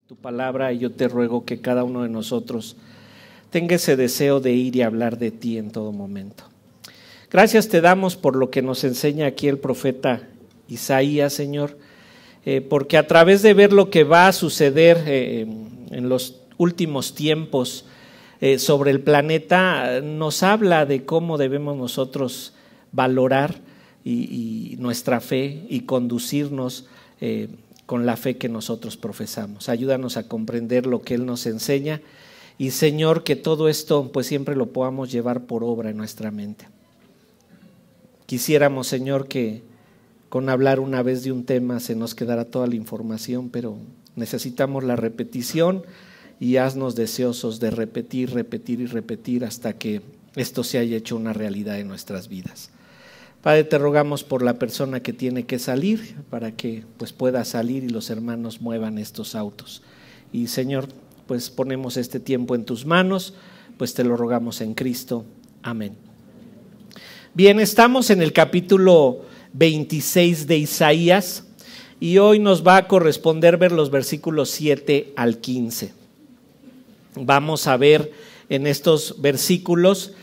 Tu palabra, y yo te ruego que cada uno de nosotros tenga ese deseo de ir y hablar de ti en todo momento. Gracias te damos por lo que nos enseña aquí el profeta Isaías, Señor, porque a través de ver lo que va a suceder en los últimos tiempos sobre el planeta, nos habla de cómo debemos nosotros valorar y nuestra fe y conducirnos con la fe que nosotros profesamos. Ayúdanos a comprender lo que Él nos enseña y, Señor, que todo esto pues siempre lo podamos llevar por obra en nuestra mente. Quisiéramos, Señor, que con hablar una vez de un tema se nos quedara toda la información, pero necesitamos la repetición y haznos deseosos de repetir, repetir y repetir hasta que esto se haya hecho una realidad en nuestras vidas. Padre, te rogamos por la persona que tiene que salir, para que pues pueda salir y los hermanos muevan estos autos. Y Señor, pues ponemos este tiempo en tus manos, pues te lo rogamos en Cristo. Amén. Bien, estamos en el capítulo 26 de Isaías y hoy nos va a corresponder ver los versículos 7 al 15. Vamos a ver en estos versículos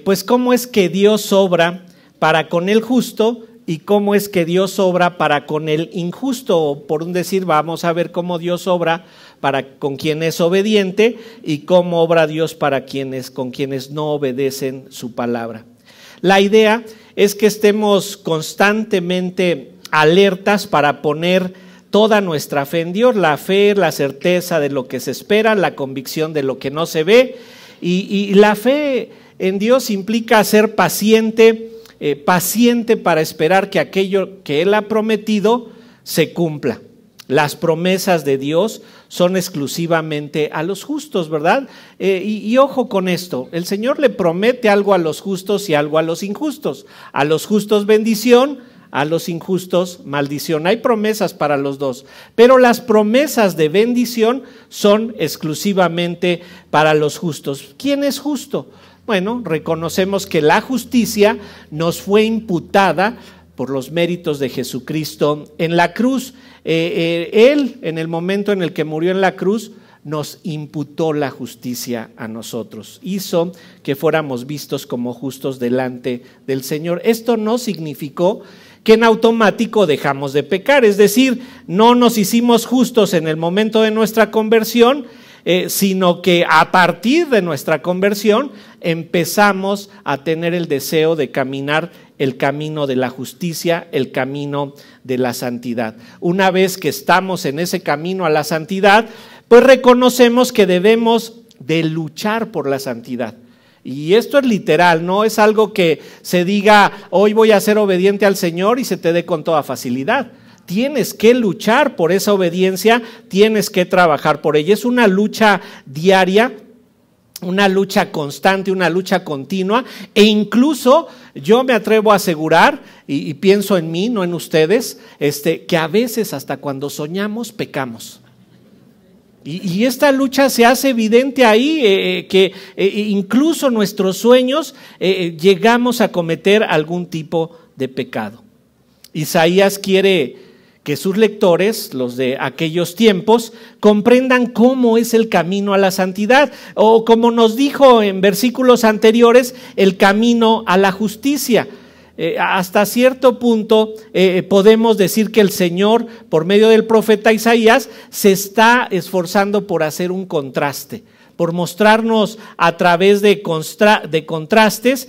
pues cómo es que Dios obra para con el justo y cómo es que Dios obra para con el injusto. Por un decir, vamos a ver cómo Dios obra para con quien es obediente y cómo obra Dios para con quienes no obedecen su palabra. La idea es que estemos constantemente alertas para poner toda nuestra fe en Dios, la fe, la certeza de lo que se espera, la convicción de lo que no se ve, y la fe en Dios implica ser paciente para esperar que aquello que Él ha prometido se cumpla. Las promesas de Dios son exclusivamente a los justos, ¿verdad? Y ojo con esto, el Señor le promete algo a los justos y algo a los injustos. A los justos bendición, a los injustos maldición. Hay promesas para los dos, pero las promesas de bendición son exclusivamente para los justos. ¿Quién es justo? Bueno, reconocemos que la justicia nos fue imputada por los méritos de Jesucristo en la cruz. Él, en el momento en el que murió en la cruz, nos imputó la justicia a nosotros. Hizo que fuéramos vistos como justos delante del Señor. Esto no significó que en automático dejamos de pecar, es decir, no nos hicimos justos en el momento de nuestra conversión, sino que a partir de nuestra conversión empezamos a tener el deseo de caminar el camino de la justicia, el camino de la santidad. Una vez que estamos en ese camino a la santidad, pues reconocemos que debemos de luchar por la santidad. Y esto es literal, no es algo que se diga hoy voy a ser obediente al Señor y se te dé con toda facilidad. Tienes que luchar por esa obediencia, tienes que trabajar por ella. Es una lucha diaria, una lucha constante, una lucha continua, e incluso yo me atrevo a asegurar, y pienso en mí, no en ustedes, que a veces hasta cuando soñamos pecamos. Y esta lucha se hace evidente ahí, que incluso nuestros sueños llegamos a cometer algún tipo de pecado. Isaías quiere que sus lectores, los de aquellos tiempos, comprendan cómo es el camino a la santidad, o como nos dijo en versículos anteriores, el camino a la justicia. Hasta cierto punto podemos decir que el Señor, por medio del profeta Isaías, se está esforzando por hacer un contraste, por mostrarnos a través de contrastes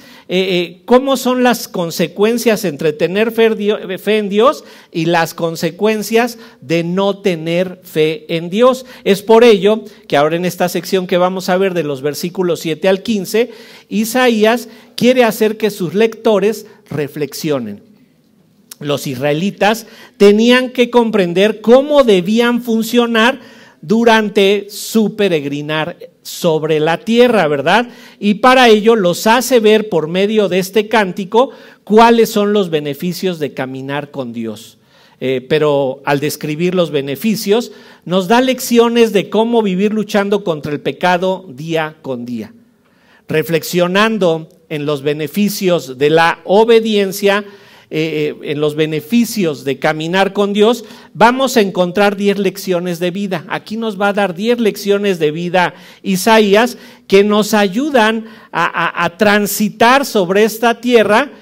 cómo son las consecuencias entre tener fe en Dios y las consecuencias de no tener fe en Dios. Es por ello que ahora en esta sección que vamos a ver de los versículos 7 al 15, Isaías quiere hacer que sus lectores reflexionen. Los israelitas tenían que comprender cómo debían funcionar durante su peregrinar sobre la tierra, ¿verdad? Y para ello los hace ver por medio de este cántico cuáles son los beneficios de caminar con Dios. Pero al describir los beneficios nos da lecciones de cómo vivir luchando contra el pecado día con día. Reflexionando en los beneficios de la obediencia, en los beneficios de caminar con Dios, vamos a encontrar 10 lecciones de vida. Aquí nos va a dar 10 lecciones de vida Isaías que nos ayudan a transitar sobre esta tierra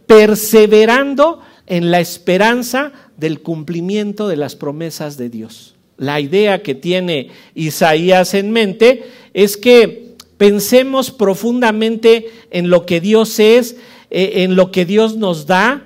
perseverando en la esperanza del cumplimiento de las promesas de Dios. La idea que tiene Isaías en mente es que pensemos profundamente en lo que Dios es, en lo que Dios nos da,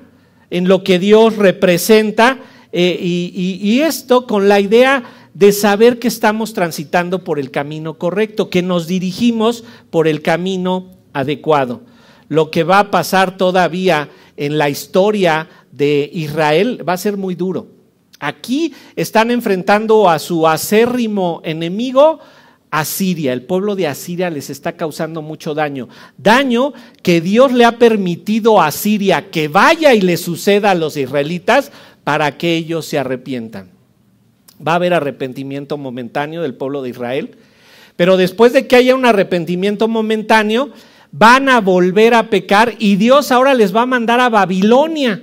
en lo que Dios representa, y esto con la idea de saber que estamos transitando por el camino correcto, que nos dirigimos por el camino adecuado. Lo que va a pasar todavía en la historia de Israel va a ser muy duro. Aquí están enfrentando a su acérrimo enemigo, Asiria. El pueblo de Asiria les está causando mucho daño. Daño que Dios le ha permitido a Asiria que vaya y le suceda a los israelitas para que ellos se arrepientan. Va a haber arrepentimiento momentáneo del pueblo de Israel, pero después de que haya un arrepentimiento momentáneo, van a volver a pecar y Dios ahora les va a mandar a Babilonia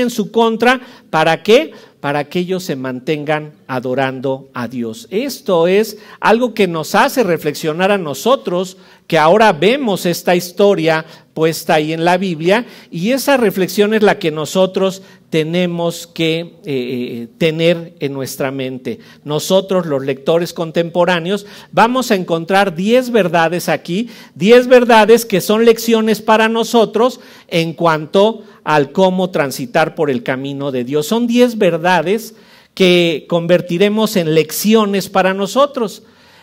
en su contra. ¿Para qué? Para que ellos se mantengan adorando a Dios. Esto es algo que nos hace reflexionar a nosotros, que ahora vemos esta historia puesta ahí en la Biblia, y esa reflexión es la que nosotros tenemos que tener en nuestra mente. Nosotros, los lectores contemporáneos, vamos a encontrar 10 verdades aquí, 10 verdades que son lecciones para nosotros en cuanto al cómo transitar por el camino de Dios. Son 10 verdades que convertiremos en lecciones para nosotros.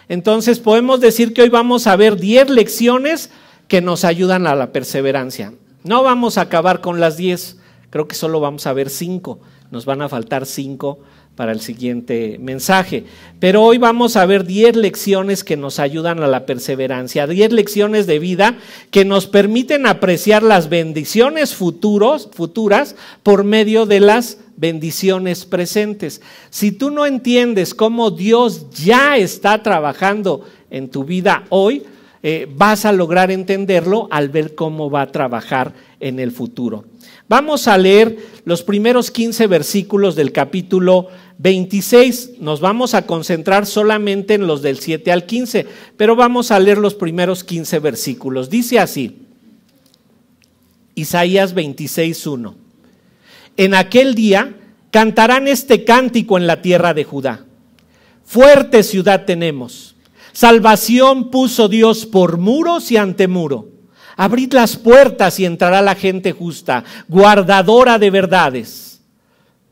Entonces podemos decir que hoy vamos a ver 10 lecciones que nos ayudan a la perseverancia. No vamos a acabar con las 10, creo que solo vamos a ver 5, nos van a faltar 5 para el siguiente mensaje, pero hoy vamos a ver 10 lecciones que nos ayudan a la perseverancia, 10 lecciones de vida que nos permiten apreciar las bendiciones futuras por medio de las bendiciones presentes. Si tú no entiendes cómo Dios ya está trabajando en tu vida hoy, vas a lograr entenderlo al ver cómo va a trabajar en el futuro. Vamos a leer los primeros 15 versículos del capítulo 26. Nos vamos a concentrar solamente en los del 7 al 15, pero vamos a leer los primeros 15 versículos. Dice así, Isaías 26:1. En aquel día cantarán este cántico en la tierra de Judá. Fuerte ciudad tenemos. Salvación puso Dios por muros y antemuro. Abrid las puertas y entrará la gente justa, guardadora de verdades.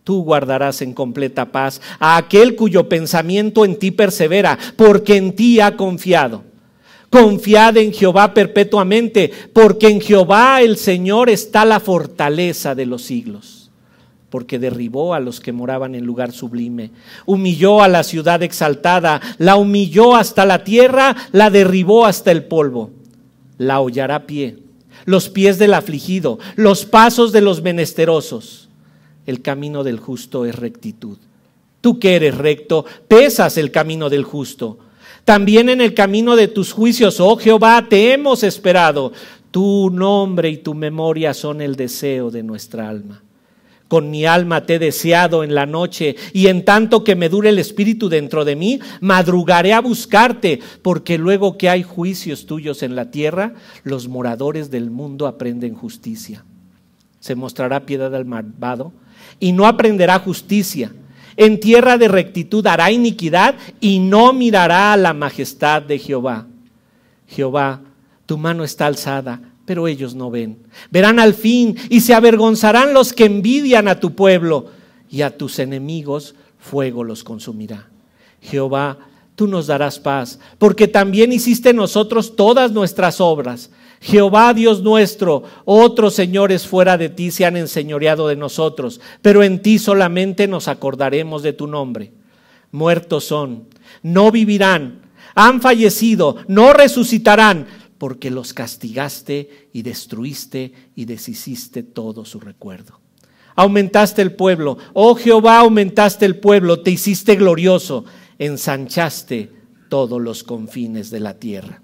Tú guardarás en completa paz a aquel cuyo pensamiento en ti persevera, porque en ti ha confiado. Confiad en Jehová perpetuamente, porque en Jehová el Señor está la fortaleza de los siglos. Porque derribó a los que moraban en lugar sublime, humilló a la ciudad exaltada, la humilló hasta la tierra, la derribó hasta el polvo. La hollará a pie, los pies del afligido, los pasos de los menesterosos. El camino del justo es rectitud. Tú que eres recto, pesas el camino del justo. También en el camino de tus juicios, oh Jehová, te hemos esperado. Tu nombre y tu memoria son el deseo de nuestra alma. Con mi alma te he deseado en la noche, y en tanto que me dure el espíritu dentro de mí, madrugaré a buscarte, porque luego que hay juicios tuyos en la tierra, los moradores del mundo aprenden justicia. Se mostrará piedad al malvado, y no aprenderá justicia. En tierra de rectitud hará iniquidad, y no mirará a la majestad de Jehová. Jehová, tu mano está alzada, pero ellos no ven. Verán al fin y se avergonzarán los que envidian a tu pueblo, y a tus enemigos fuego los consumirá. Jehová, tú nos darás paz, porque también hiciste en nosotros todas nuestras obras. Jehová Dios nuestro, otros señores fuera de ti se han enseñoreado de nosotros, pero en ti solamente nos acordaremos de tu nombre. Muertos son, no vivirán, han fallecido, no resucitarán, porque los castigaste y destruiste y deshiciste todo su recuerdo. Aumentaste el pueblo, oh Jehová, aumentaste el pueblo, te hiciste glorioso, ensanchaste todos los confines de la tierra.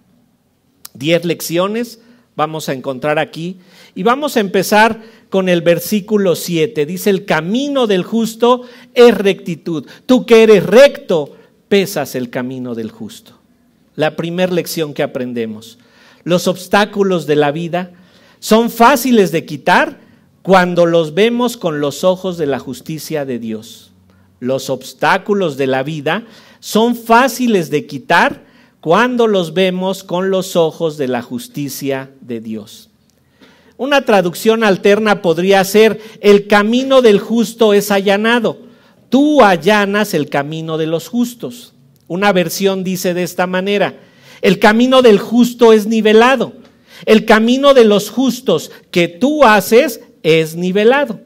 10 lecciones vamos a encontrar aquí, y vamos a empezar con el versículo 7. Dice: el camino del justo es rectitud. Tú que eres recto, pesas el camino del justo. La primera lección que aprendemos: los obstáculos de la vida son fáciles de quitar cuando los vemos con los ojos de la justicia de Dios. Los obstáculos de la vida son fáciles de quitar cuando los vemos con los ojos de la justicia de Dios. Una traducción alterna podría ser: el camino del justo es allanado. Tú allanas el camino de los justos. Una versión dice de esta manera: el camino del justo es nivelado. El camino de los justos que tú haces es nivelado.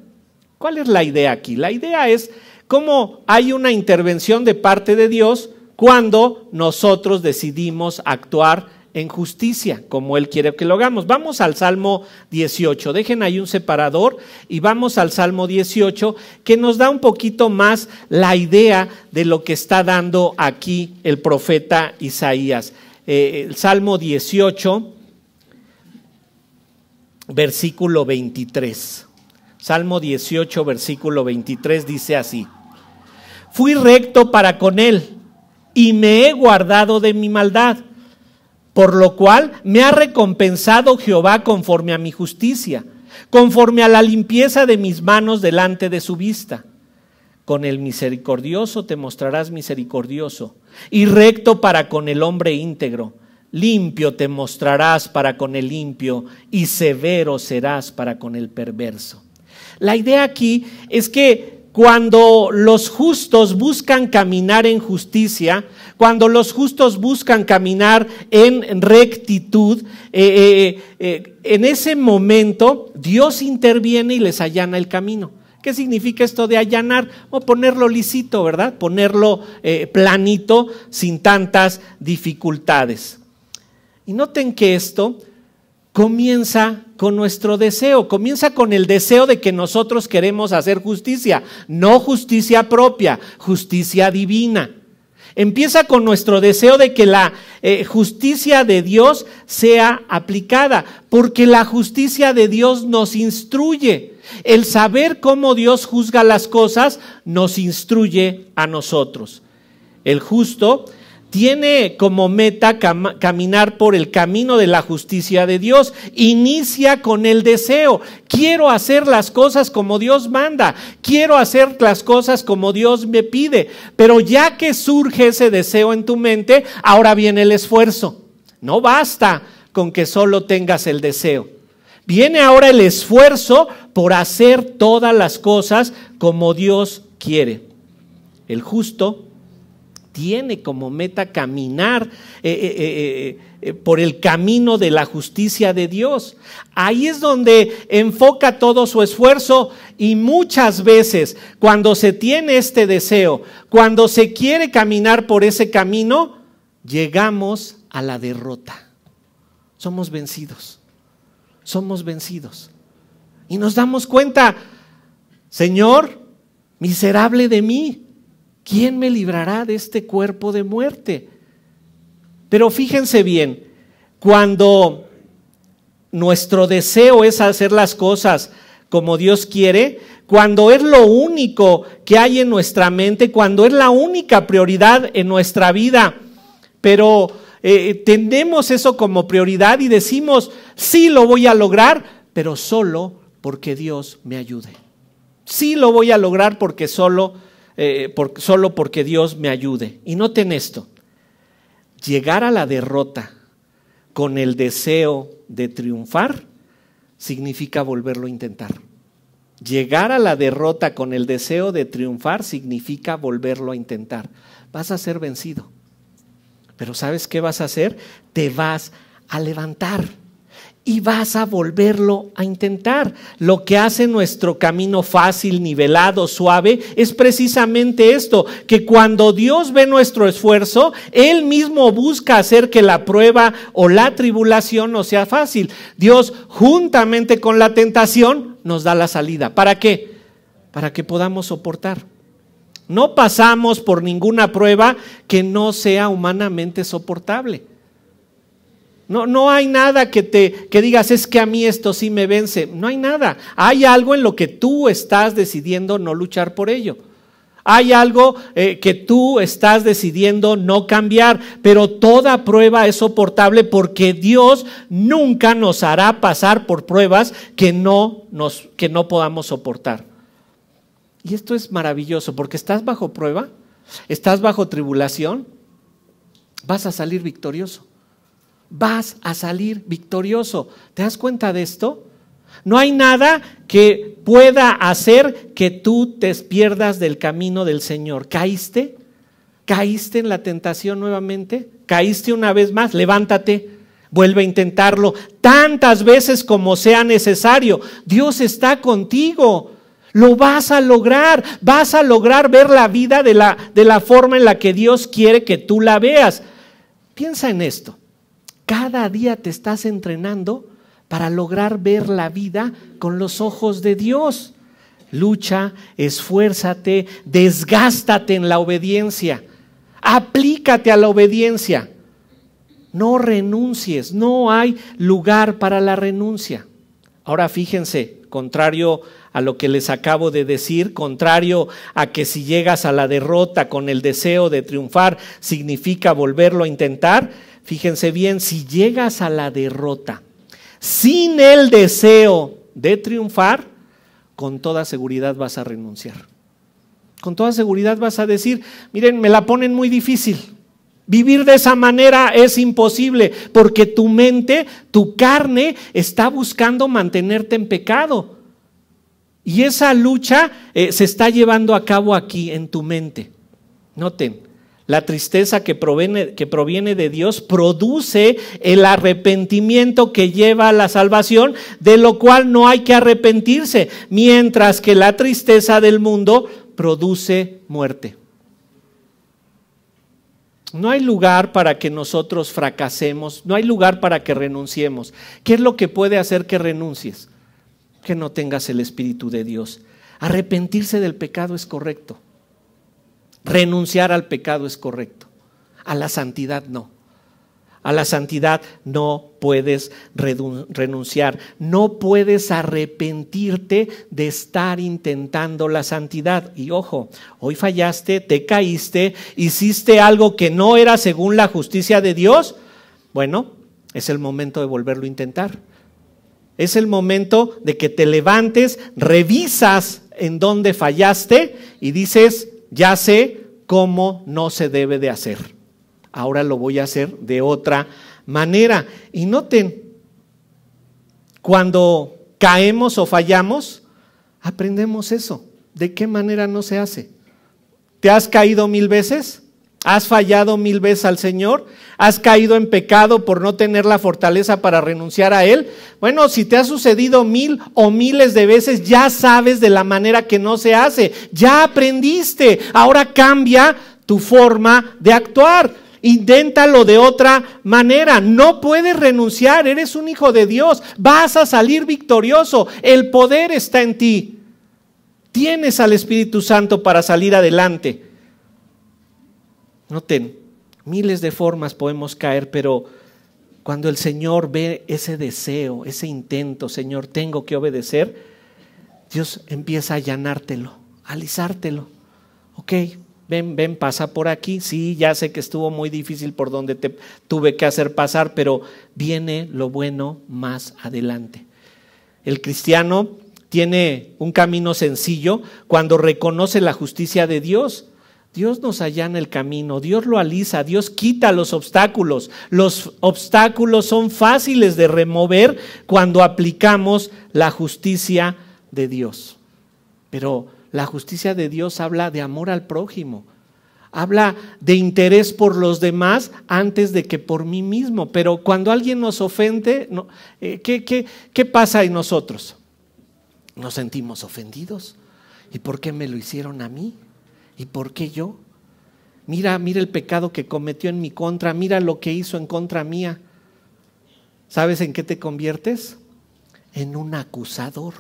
¿Cuál es la idea aquí? La idea es cómo hay una intervención de parte de Dios cuando nosotros decidimos actuar en justicia, como Él quiere que lo hagamos. Vamos al Salmo 18, dejen ahí un separador y vamos al Salmo 18, que nos da un poquito más la idea de lo que está dando aquí el profeta Isaías. El Salmo 18, versículo 23. Salmo 18, versículo 23 dice así: fui recto para con él y me he guardado de mi maldad, por lo cual me ha recompensado Jehová conforme a mi justicia, conforme a la limpieza de mis manos delante de su vista. Con el misericordioso te mostrarás misericordioso, y recto para con el hombre íntegro. Limpio te mostrarás para con el limpio, y severo serás para con el perverso. La idea aquí es que cuando los justos buscan caminar en justicia, cuando los justos buscan caminar en rectitud, en ese momento Dios interviene y les allana el camino. ¿Qué significa esto de allanar? O ponerlo lisito, ¿verdad? Ponerlo planito, sin tantas dificultades. Y noten que esto comienza con nuestro deseo, comienza con el deseo de que nosotros queremos hacer justicia, no justicia propia, justicia divina. Empieza con nuestro deseo de que la justicia de Dios sea aplicada, porque la justicia de Dios nos instruye. El saber cómo Dios juzga las cosas nos instruye a nosotros. El justo tiene como meta caminar por el camino de la justicia de Dios. Inicia con el deseo: quiero hacer las cosas como Dios manda, quiero hacer las cosas como Dios me pide. Pero ya que surge ese deseo en tu mente, ahora viene el esfuerzo. No basta con que solo tengas el deseo. Viene ahora el esfuerzo por hacer todas las cosas como Dios quiere. El justo tiene como meta caminar por el camino de la justicia de Dios. Ahí es donde enfoca todo su esfuerzo, y muchas veces cuando se tiene este deseo, cuando se quiere caminar por ese camino, llegamos a la derrota. Somos vencidos y nos damos cuenta: Señor, miserable de mí, ¿quién me librará de este cuerpo de muerte? Pero fíjense bien, cuando nuestro deseo es hacer las cosas como Dios quiere, cuando es lo único que hay en nuestra mente, cuando es la única prioridad en nuestra vida, pero tenemos eso como prioridad y decimos: sí lo voy a lograr, pero solo porque Dios me ayude. Sí lo voy a lograr porque solo porque Dios me ayude. Y noten esto: llegar a la derrota con el deseo de triunfar significa volverlo a intentar. Llegar a la derrota con el deseo de triunfar significa volverlo a intentar. Vas a ser vencido, pero ¿sabes qué vas a hacer? Te vas a levantar y vas a volverlo a intentar. Lo que hace nuestro camino fácil, nivelado, suave, es precisamente esto: que cuando Dios ve nuestro esfuerzo, Él mismo busca hacer que la prueba o la tribulación no sea fácil. Dios, juntamente con la tentación, nos da la salida. ¿Para qué? Para que podamos soportar. No pasamos por ninguna prueba que no sea humanamente soportable. No hay nada que digas, es que a mí esto sí me vence. No hay nada. Hay algo en lo que tú estás decidiendo no luchar por ello. Hay algo que tú estás decidiendo no cambiar, pero toda prueba es soportable porque Dios nunca nos hará pasar por pruebas que no podamos soportar. Y esto es maravilloso porque estás bajo prueba, estás bajo tribulación, vas a salir victorioso. Vas a salir victorioso. ¿Te das cuenta de esto? No hay nada que pueda hacer que tú te pierdas del camino del Señor. ¿Caíste? ¿Caíste en la tentación nuevamente? ¿Caíste una vez más? Levántate, vuelve a intentarlo tantas veces como sea necesario. Dios está contigo. Lo vas a lograr ver la vida de la forma en la que Dios quiere que tú la veas. Piensa en esto. Cada día te estás entrenando para lograr ver la vida con los ojos de Dios. Lucha, esfuérzate, desgástate en la obediencia. Aplícate a la obediencia. No renuncies, no hay lugar para la renuncia. Ahora fíjense, contrario a lo que les acabo de decir, contrario a que si llegas a la derrota con el deseo de triunfar significa volverlo a intentar, fíjense bien, si llegas a la derrota sin el deseo de triunfar, con toda seguridad vas a renunciar. Con toda seguridad vas a decir, miren, me la ponen muy difícil. Vivir de esa manera es imposible porque tu mente, tu carne está buscando mantenerte en pecado. Y esa lucha se está llevando a cabo aquí en tu mente. Noten. La tristeza que proviene de Dios produce el arrepentimiento que lleva a la salvación, de lo cual no hay que arrepentirse, mientras que la tristeza del mundo produce muerte. No hay lugar para que nosotros fracasemos, no hay lugar para que renunciemos. ¿Qué es lo que puede hacer que renuncies? Que no tengas el Espíritu de Dios. Arrepentirse del pecado es correcto. Renunciar al pecado es correcto, a la santidad no. A la santidad no puedes renunciar, no puedes arrepentirte de estar intentando la santidad. Y ojo, hoy fallaste, te caíste, hiciste algo que no era según la justicia de Dios. Bueno, es el momento de volverlo a intentar. Es el momento de que te levantes, revisas en dónde fallaste y dices, ya sé cómo no se debe de hacer. Ahora lo voy a hacer de otra manera. Y noten, cuando caemos o fallamos, aprendemos eso. ¿De qué manera no se hace? ¿Te has caído 1000 veces? ¿Has fallado 1000 veces al Señor? ¿Has caído en pecado por no tener la fortaleza para renunciar a Él? Bueno, si te ha sucedido 1000 o miles de veces, ya sabes de la manera que no se hace. Ya aprendiste. Ahora cambia tu forma de actuar. Inténtalo de otra manera. No puedes renunciar. Eres un hijo de Dios. Vas a salir victorioso. El poder está en ti. Tienes al Espíritu Santo para salir adelante. Noten, miles de formas podemos caer, pero cuando el Señor ve ese deseo, ese intento, Señor, tengo que obedecer, Dios empieza a allanártelo, a alisártelo. Ok, ven, pasa por aquí. Sí, ya sé que estuvo muy difícil por donde te tuve que hacer pasar, pero viene lo bueno más adelante. El cristiano tiene un camino sencillo cuando reconoce la justicia de Dios. Dios nos allana el camino, Dios lo alisa, Dios quita los obstáculos. Los obstáculos son fáciles de remover cuando aplicamos la justicia de Dios. Pero la justicia de Dios habla de amor al prójimo, habla de interés por los demás antes de que por mí mismo. Pero cuando alguien nos ofende, ¿qué pasa en nosotros? Nos sentimos ofendidos. ¿Y por qué me lo hicieron a mí? ¿Y por qué yo? Mira el pecado que cometió en mi contra, mira lo que hizo en contra mía. ¿Sabes en qué te conviertes? En un acusador.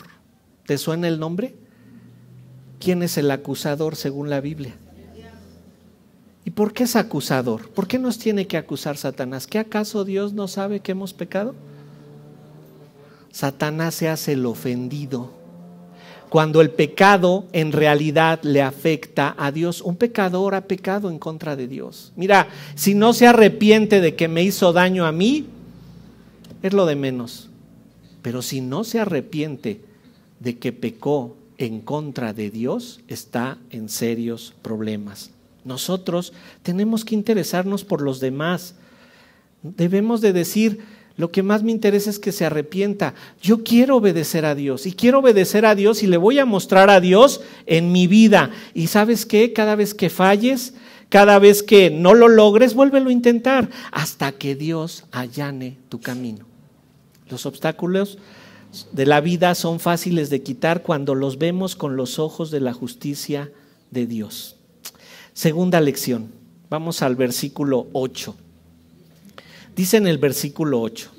¿Te suena el nombre? ¿Quién es el acusador según la Biblia? ¿Y por qué es acusador? ¿Por qué nos tiene que acusar Satanás? ¿Qué acaso Dios no sabe que hemos pecado? Satanás se hace el ofendido cuando el pecado en realidad le afecta a Dios. Un pecador ha pecado en contra de Dios. Mira, si no se arrepiente de que me hizo daño a mí, es lo de menos. Pero si no se arrepiente de que pecó en contra de Dios, está en serios problemas. Nosotros tenemos que interesarnos por los demás. Debemos de decir, lo que más me interesa es que se arrepienta. Yo quiero obedecer a Dios y quiero obedecer a Dios y le voy a mostrar a Dios en mi vida. Y ¿sabes qué? Cada vez que falles, cada vez que no lo logres, vuélvelo a intentar hasta que Dios allane tu camino. Los obstáculos de la vida son fáciles de quitar cuando los vemos con los ojos de la justicia de Dios. Segunda lección, vamos al versículo 8. Dice en el versículo 8: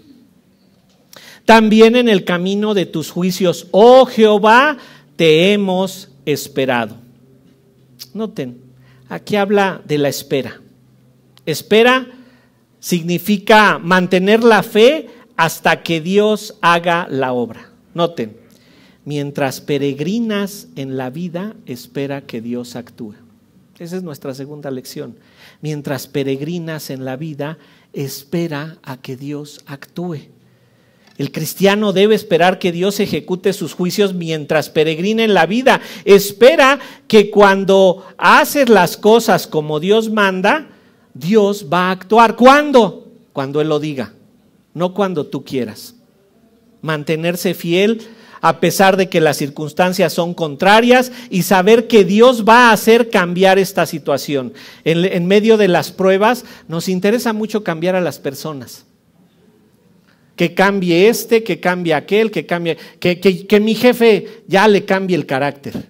también en el camino de tus juicios, oh Jehová, te hemos esperado. Noten, aquí habla de la espera. Espera significa mantener la fe hasta que Dios haga la obra. Noten, mientras peregrinas en la vida, espera que Dios actúe. Esa es nuestra segunda lección. Mientras peregrinas en la vida, espera a que Dios actúe. El cristiano debe esperar que Dios ejecute sus juicios mientras peregrina en la vida. Espera que cuando haces las cosas como Dios manda, Dios va a actuar. ¿Cuándo? Cuando Él lo diga, no cuando tú quieras. Mantenerse fiel a pesar de que las circunstancias son contrarias y saber que Dios va a hacer cambiar esta situación. En medio de las pruebas nos interesa mucho cambiar a las personas. Que cambie que cambie aquel, que mi jefe ya le cambie el carácter.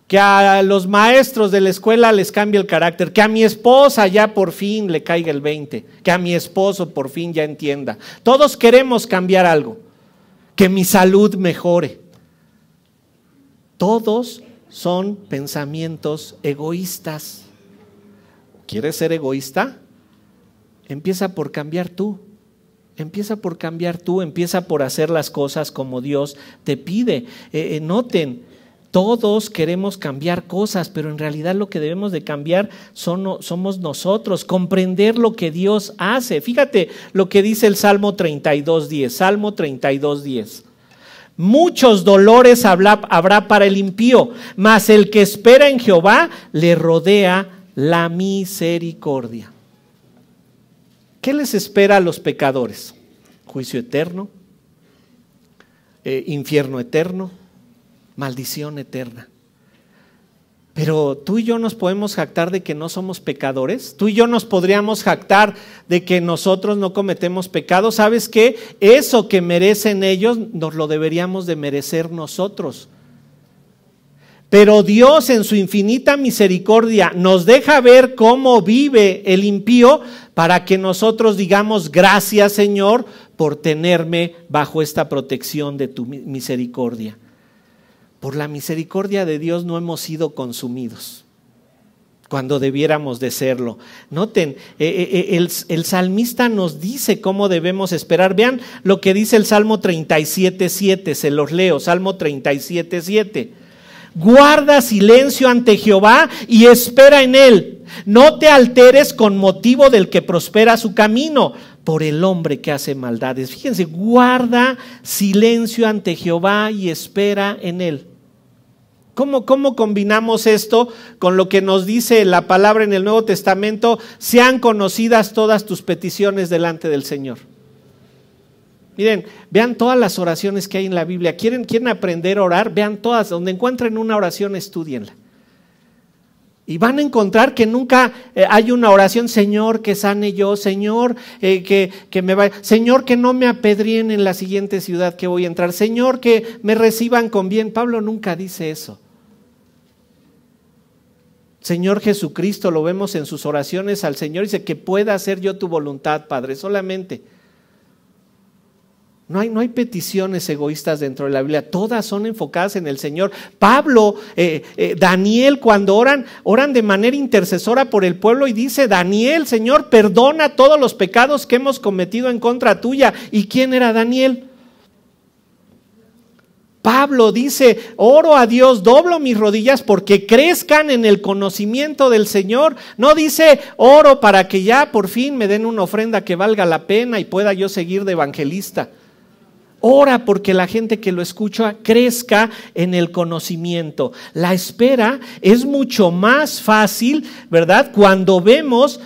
Que a los maestros de la escuela les cambie el carácter. Que a mi esposa ya por fin le caiga el 20. Que a mi esposo por fin ya entienda. Todos queremos cambiar algo. Que mi salud mejore. Todos son pensamientos egoístas. ¿Quieres ser egoísta? Empieza por cambiar tú. Empieza por cambiar tú, empieza por hacer las cosas como Dios te pide. Noten, todos queremos cambiar cosas, pero en realidad lo que debemos de cambiar somos nosotros, comprender lo que Dios hace. Fíjate lo que dice el Salmo 32:10, Salmo 32:10. Muchos dolores habrá para el impío, mas el que espera en Jehová le rodea la misericordia. ¿Qué les espera a los pecadores? Juicio eterno, infierno eterno, maldición eterna. Pero tú y yo nos podemos jactar de que no somos pecadores. Tú y yo nos podríamos jactar de que nosotros no cometemos pecado. ¿Sabes qué? Eso que merecen ellos nos lo deberíamos de merecer nosotros. Pero Dios en su infinita misericordia nos deja ver cómo vive el impío para que nosotros digamos gracias, Señor, por tenerme bajo esta protección de tu misericordia. Por la misericordia de Dios no hemos sido consumidos cuando debiéramos de serlo. Noten, el salmista nos dice cómo debemos esperar. Vean lo que dice el Salmo 37:7, se los leo, Salmo 37:7. Guarda silencio ante Jehová y espera en él. No te alteres con motivo del que prospera su camino, por el hombre que hace maldades. Fíjense, guarda silencio ante Jehová y espera en él. ¿Cómo combinamos esto con lo que nos dice la palabra en el Nuevo Testamento? Sean conocidas todas tus peticiones delante del Señor. Miren, vean todas las oraciones que hay en la Biblia. ¿Quieren aprender a orar? Vean todas. Donde encuentren una oración, estúdienla. Y van a encontrar que nunca hay una oración, Señor, que sane yo, Señor, que me vaya, Señor, que no me apedrien en la siguiente ciudad que voy a entrar, Señor, que me reciban con bien. Pablo nunca dice eso. Señor Jesucristo, lo vemos en sus oraciones al Señor, dice que pueda hacer yo tu voluntad, Padre, solamente. No hay peticiones egoístas dentro de la Biblia, todas son enfocadas en el Señor. Pablo, Daniel, cuando oran de manera intercesora por el pueblo y dice: Daniel, Señor, perdona todos los pecados que hemos cometido en contra tuya. ¿Y quién era Daniel? Pablo dice: oro a Dios, doblo mis rodillas porque crezcan en el conocimiento del Señor. No dice: oro para que ya por fin me den una ofrenda que valga la pena y pueda yo seguir de evangelista. Ora porque la gente que lo escucha crezca en el conocimiento. La espera es mucho más fácil, ¿verdad? Cuando vemos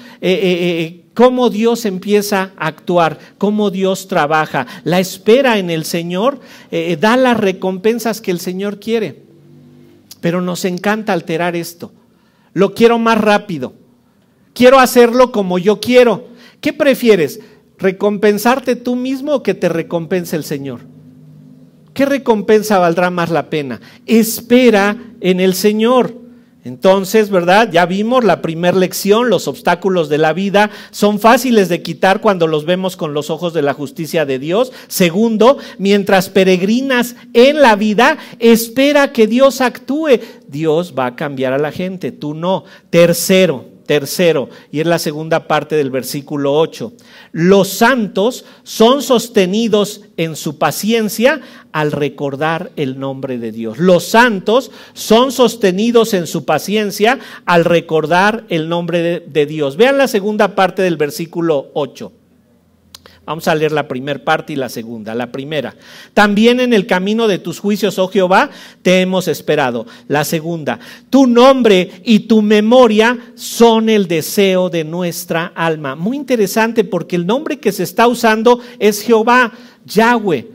cómo Dios empieza a actuar, cómo Dios trabaja. La espera en el Señor da las recompensas que el Señor quiere. Pero nos encanta alterar esto. Lo quiero más rápido. Quiero hacerlo como yo quiero. ¿Qué prefieres? ¿Recompensarte tú mismo o que te recompense el Señor? ¿Qué recompensa valdrá más la pena? Espera en el Señor. Entonces, ¿verdad? Ya vimos la primera lección: los obstáculos de la vida son fáciles de quitar cuando los vemos con los ojos de la justicia de Dios. Segundo, mientras peregrinas en la vida, espera que Dios actúe. Dios va a cambiar a la gente, tú no. Tercero, y es la segunda parte del versículo 8. Los santos son sostenidos en su paciencia al recordar el nombre de Dios. Los santos son sostenidos en su paciencia al recordar el nombre de Dios. Vean la segunda parte del versículo 8. Vamos a leer la primera parte y la segunda. La primera: también en el camino de tus juicios, oh Jehová, te hemos esperado. La segunda: tu nombre y tu memoria son el deseo de nuestra alma. Muy interesante, porque el nombre que se está usando es Jehová, Yahweh,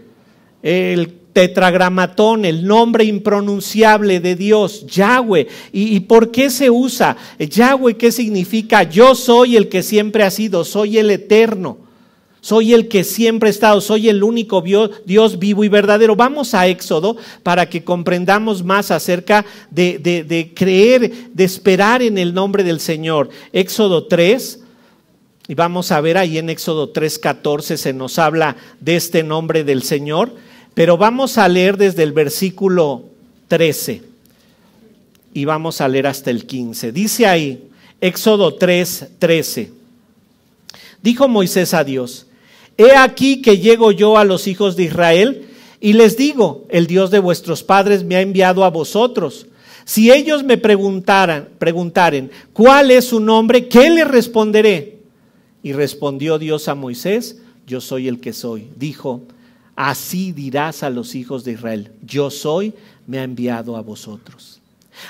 el tetragramatón, el nombre impronunciable de Dios, Yahweh. ¿Y por qué se usa Yahweh? ¿Qué significa? Yo soy el que siempre ha sido, soy el eterno. Soy el que siempre he estado, soy el único Dios vivo y verdadero. Vamos a Éxodo para que comprendamos más acerca de creer, de esperar en el nombre del Señor. Éxodo 3, y vamos a ver ahí en Éxodo 3:14 se nos habla de este nombre del Señor, pero vamos a leer desde el versículo 13 y vamos a leer hasta el 15. Dice ahí, Éxodo 3:13. Dijo Moisés a Dios: he aquí que llego yo a los hijos de Israel y les digo: el Dios de vuestros padres me ha enviado a vosotros. Si ellos me preguntaren, ¿cuál es su nombre? ¿Qué les responderé? Y respondió Dios a Moisés: yo soy el que soy. Dijo: así dirás a los hijos de Israel: yo soy, me ha enviado a vosotros.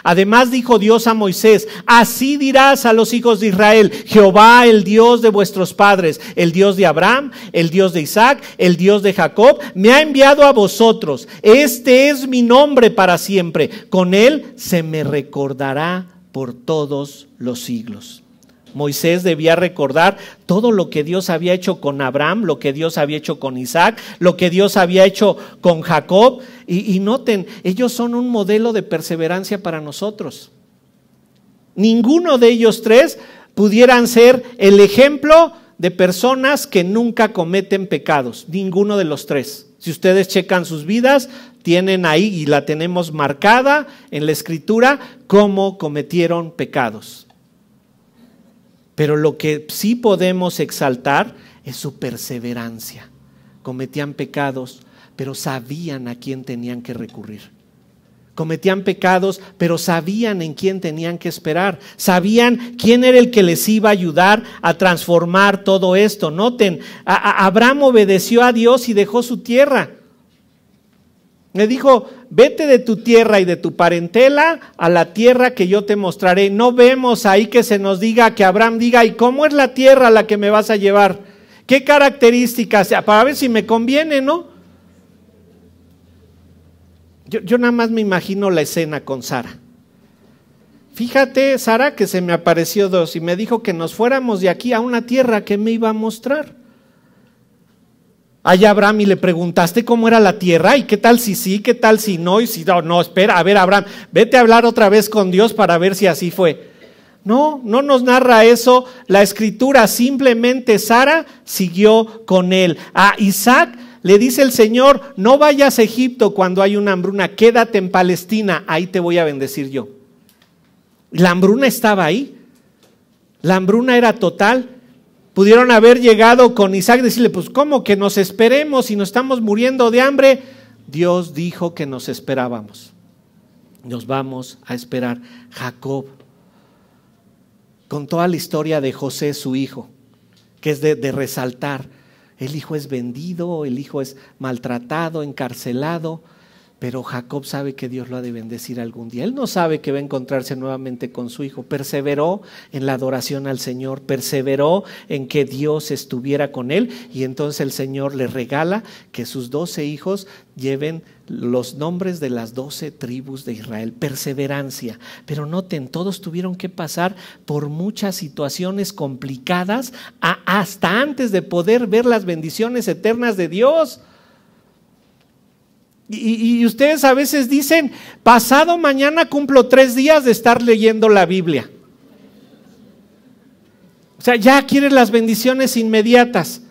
Además dijo Dios a Moisés: así dirás a los hijos de Israel: Jehová, el Dios de vuestros padres, el Dios de Abraham, el Dios de Isaac, el Dios de Jacob, me ha enviado a vosotros. Este es mi nombre para siempre. Con él se me recordará por todos los siglos. Moisés debía recordar todo lo que Dios había hecho con Abraham, lo que Dios había hecho con Isaac, lo que Dios había hecho con Jacob. Y noten, ellos son un modelo de perseverancia para nosotros. Ninguno de ellos tres pudieran ser el ejemplo de personas que nunca cometen pecados. Ninguno de los tres. Si ustedes checan sus vidas, tienen ahí, y la tenemos marcada en la Escritura, cómo cometieron pecados. Pero lo que sí podemos exaltar es su perseverancia. Cometían pecados, pero sabían a quién tenían que recurrir. Cometían pecados, pero sabían en quién tenían que esperar. Sabían quién era el que les iba a ayudar a transformar todo esto. Noten, Abraham obedeció a Dios y dejó su tierra. Le dijo: vete de tu tierra y de tu parentela a la tierra que yo te mostraré. No vemos ahí que se nos diga, que Abraham diga: ¿y cómo es la tierra a la que me vas a llevar? ¿Qué características? Para ver si me conviene, ¿no? Yo nada más me imagino la escena con Sara. Fíjate, Sara, que se me apareció Dios y me dijo que nos fuéramos de aquí a una tierra que me iba a mostrar. Allá Abraham, y le preguntaste cómo era la tierra, y qué tal si sí, qué tal si no, y si no, espera, a ver, Abraham, vete a hablar otra vez con Dios para ver si así fue. No nos narra eso la Escritura, simplemente Sara siguió con él. A Isaac le dice el Señor, no vayas a Egipto cuando hay una hambruna, quédate en Palestina, ahí te voy a bendecir yo. La hambruna estaba ahí, la hambruna era total. Pudieron haber llegado con Isaac y decirle, pues ¿cómo que nos esperemos y nos estamos muriendo de hambre? Dios dijo que nos esperábamos. Nos vamos a esperar. Jacob, con toda la historia de José, su hijo, que es de resaltar. El hijo es vendido, el hijo es maltratado, encarcelado, pero Jacob sabe que Dios lo ha de bendecir algún día. Él no sabe que va a encontrarse nuevamente con su hijo. Perseveró en la adoración al Señor, perseveró en que Dios estuviera con él, y entonces el Señor le regala que sus 12 hijos lleven los nombres de las 12 tribus de Israel. Perseverancia. Pero noten, todos tuvieron que pasar por muchas situaciones complicadas hasta antes de poder ver las bendiciones eternas de Dios. Y ustedes a veces dicen, pasado mañana cumplo 3 días de estar leyendo la Biblia. O sea, ya quieres las bendiciones inmediatas.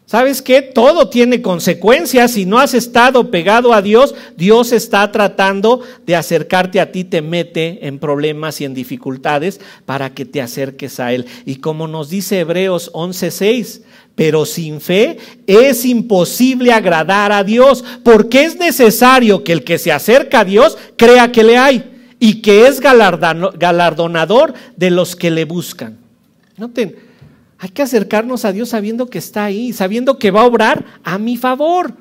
¿Sabes qué? Todo tiene consecuencias. Si no has estado pegado a Dios, Dios está tratando de acercarte a ti, te mete en problemas y en dificultades para que te acerques a Él. Y como nos dice Hebreos 11:6, pero sin fe es imposible agradar a Dios, porque es necesario que el que se acerca a Dios crea que le hay y que es galardonador de los que le buscan. Noten, hay que acercarnos a Dios sabiendo que está ahí, sabiendo que va a obrar a mi favor.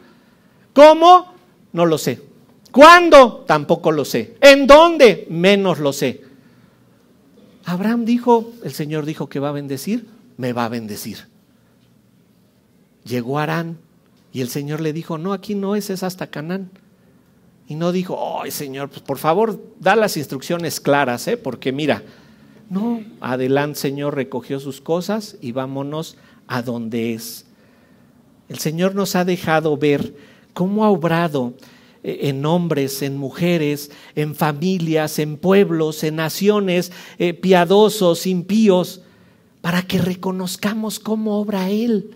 ¿Cómo? No lo sé. ¿Cuándo? Tampoco lo sé. ¿En dónde? Menos lo sé. Abraham dijo, el Señor dijo que va a bendecir, me va a bendecir. Llegó a Harán y el Señor le dijo, no, aquí no es hasta Canaán. Y no dijo, ay Señor, pues por favor, da las instrucciones claras, porque mira, no, adelante Señor, recogió sus cosas y vámonos a donde es. El Señor nos ha dejado ver cómo ha obrado en hombres, en mujeres, en familias, en pueblos, en naciones, piadosos, impíos, para que reconozcamos cómo obra Él.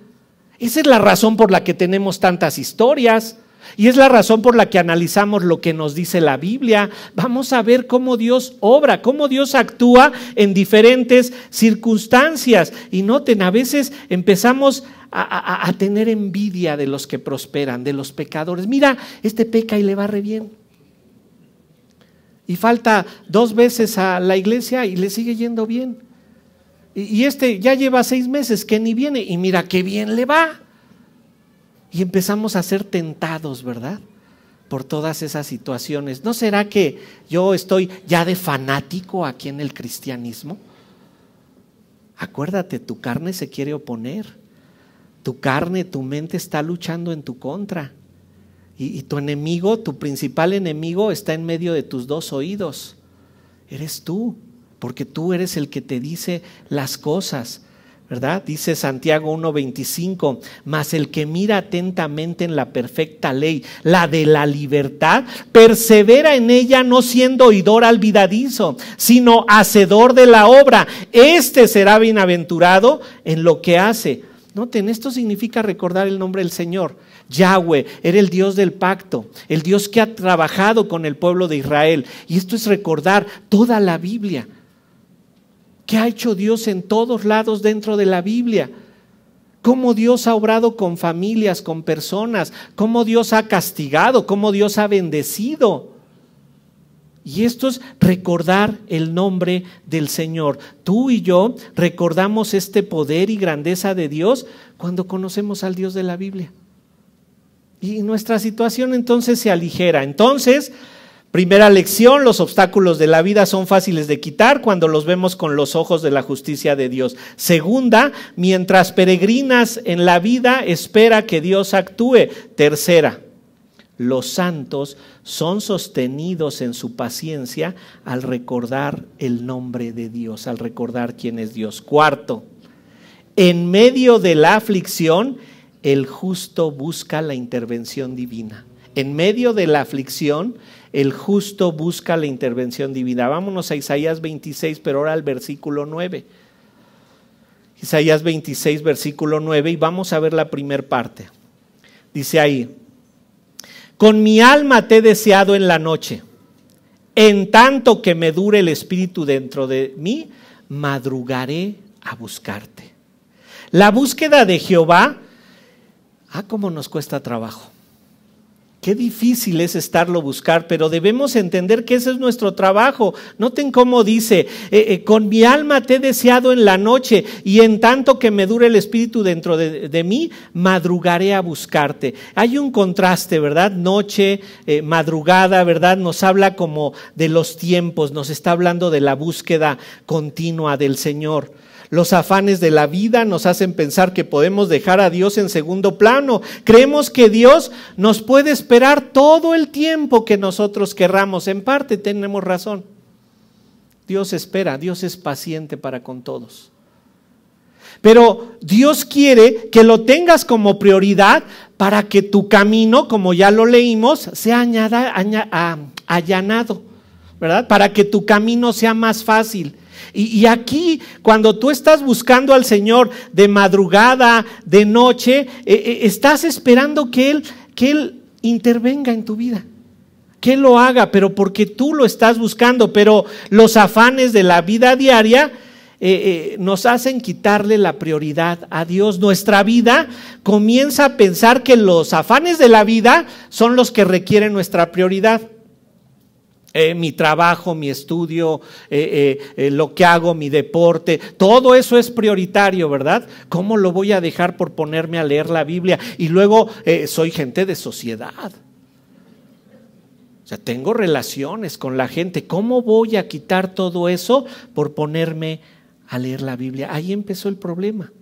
Esa es la razón por la que tenemos tantas historias y es la razón por la que analizamos lo que nos dice la Biblia. Vamos a ver cómo Dios obra, cómo Dios actúa en diferentes circunstancias. Y noten, a veces empezamos a tener envidia de los que prosperan, de los pecadores. Mira, este peca y le va re bien. Y falta 2 veces a la iglesia y le sigue yendo bien. Y este ya lleva 6 meses que ni viene y mira qué bien le va. Y empezamos a ser tentados, ¿verdad? Por todas esas situaciones. ¿No será que yo estoy ya de fanático aquí en el cristianismo? Acuérdate, tu carne se quiere oponer. Tu carne, tu mente está luchando en tu contra. Y tu enemigo, tu principal enemigo está en medio de tus 2 oídos. Eres tú. Porque tú eres el que te dice las cosas, ¿verdad? Dice Santiago 1:25, mas el que mira atentamente en la perfecta ley, la de la libertad, persevera en ella, no siendo oidor olvidadizo, sino hacedor de la obra. Este será bienaventurado en lo que hace. Noten, esto significa recordar el nombre del Señor. Yahweh era el Dios del pacto, el Dios que ha trabajado con el pueblo de Israel. Y esto es recordar toda la Biblia. ¿Qué ha hecho Dios en todos lados dentro de la Biblia? Cómo Dios ha obrado con familias, con personas, cómo Dios ha castigado, cómo Dios ha bendecido. Y esto es recordar el nombre del Señor. Tú y yo recordamos este poder y grandeza de Dios cuando conocemos al Dios de la Biblia. Y nuestra situación entonces se aligera. Entonces, primera lección, los obstáculos de la vida son fáciles de quitar cuando los vemos con los ojos de la justicia de Dios. Segunda, mientras peregrinas en la vida, espera que Dios actúe. Tercera, los santos son sostenidos en su paciencia al recordar el nombre de Dios, al recordar quién es Dios. Cuarto, en medio de la aflicción, el justo busca la intervención divina. En medio de la aflicción, el justo busca la intervención divina. Vámonos a Isaías 26, pero ahora al versículo 9. Isaías 26, versículo 9, y vamos a ver la primera parte. Dice ahí, con mi alma te he deseado en la noche, en tanto que me dure el espíritu dentro de mí, madrugaré a buscarte. La búsqueda de Jehová, cómo nos cuesta trabajo. Qué difícil es estarlo buscar, pero debemos entender que ese es nuestro trabajo. Noten cómo dice, con mi alma te he deseado en la noche y en tanto que me dure el espíritu dentro de mí, madrugaré a buscarte. Hay un contraste, ¿verdad? Noche, madrugada, ¿verdad? Nos habla como de los tiempos, nos está hablando de la búsqueda continua del Señor. Los afanes de la vida nos hacen pensar que podemos dejar a Dios en segundo plano. Creemos que Dios nos puede esperar todo el tiempo que nosotros querramos. En parte tenemos razón. Dios espera, Dios es paciente para con todos. Pero Dios quiere que lo tengas como prioridad para que tu camino, como ya lo leímos, sea allanado, ¿verdad? Para que tu camino sea más fácil. Y aquí, cuando tú estás buscando al Señor de madrugada, de noche, estás esperando que Él intervenga en tu vida, que Él lo haga, pero porque tú lo estás buscando. Pero los afanes de la vida diaria nos hacen quitarle la prioridad a Dios. Nuestra vida comienza a pensar que los afanes de la vida son los que requieren nuestra prioridad. Mi trabajo, mi estudio, lo que hago, mi deporte, todo eso es prioritario, ¿verdad? ¿Cómo lo voy a dejar por ponerme a leer la Biblia? Y luego soy gente de sociedad. O sea, tengo relaciones con la gente. ¿Cómo voy a quitar todo eso por ponerme a leer la Biblia? Ahí empezó el problema.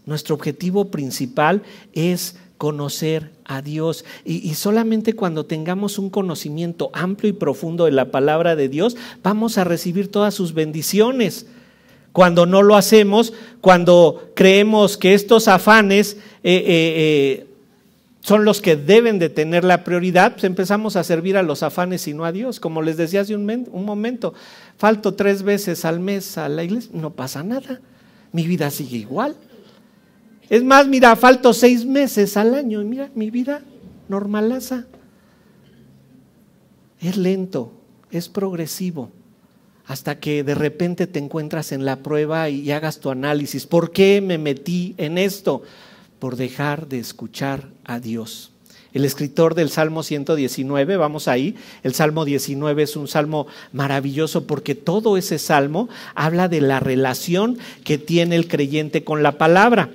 Nuestro objetivo principal es conocer a Dios y solamente cuando tengamos un conocimiento amplio y profundo de la palabra de Dios vamos a recibir todas sus bendiciones. Cuando no lo hacemos, cuando creemos que estos afanes son los que deben de tener la prioridad, pues empezamos a servir a los afanes y no a Dios. Como les decía hace un momento, falto 3 veces al mes a la iglesia, no pasa nada, mi vida sigue igual. Es más, mira, falto 6 meses al año y mira, mi vida normalaza. Es lento, es progresivo, hasta que de repente te encuentras en la prueba y hagas tu análisis. ¿Por qué me metí en esto? Por dejar de escuchar a Dios. El escritor del Salmo 119, vamos ahí, el Salmo 19 es un salmo maravilloso porque todo ese salmo habla de la relación que tiene el creyente con la palabra.